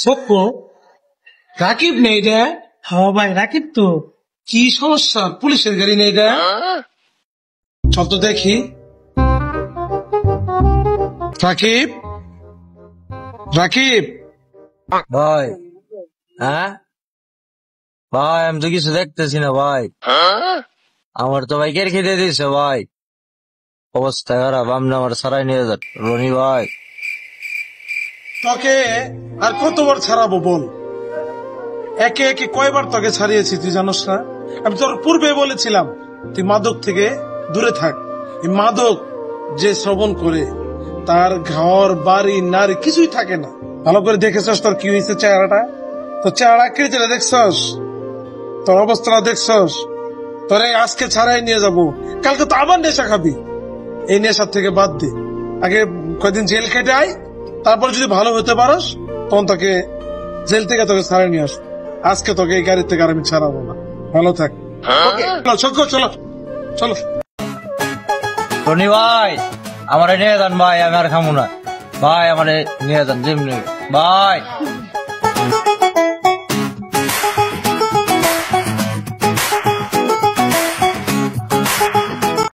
সত্য রাকিব নেই রে? হ্যাঁ ভাই রাকিব তো। কি সমস্যা? পুলিশের গাড়ি নেই রে? চল তো দেখি। রাকিব, রাকিব ভাই। হ্যাঁ ভাই, আমি তো কিছু দেখতেছি না ভাই। আমার তো বাইকের খেতে দিচ্ছে ভাই, অবস্থা খারাপ। আপনি আমার সারাই নিয়ে যান রনি ভাই। তোকে আর কতবার ছাড়াবো বল? একে একে কয়বার তোকে ছাড়িয়েছি তুই জানোস না? আমি তোর পূর্বে বলেছিলাম তুই মাদক থেকে দূরে থাক। এই মাদক যে শ্রবণ করে তার ঘর বাড়ি নারী কিছুই থাকে না। ভালো করে দেখেছস তোর কি হয়েছে চেহারাটা? তোর চেহারা কেটে দেখছস, তোর অবস্থাটা দেখছস? তোরে আজকে ছাড়াই নিয়ে যাব, কালকে তো আবার নেশা খাবি। এই নেশার থেকে বাদ দে, আগে কয়েকদিন জেল খেটে আয়, তারপর যদি ভালো হতে পারস তখন তোকে জেল থেকে তোকে ছাড়াই নিয়ে আস। আজকে তোকে এই গাড়ি থেকে আর আমি ছাড়াবো না। ভালো থাক। চলো চলো চলো। রনি ভাই আমারে নিয়ে যান ভাই, আমি আর খামু না ভাই, আমারে নিয়ে যান যেমনি ভাই।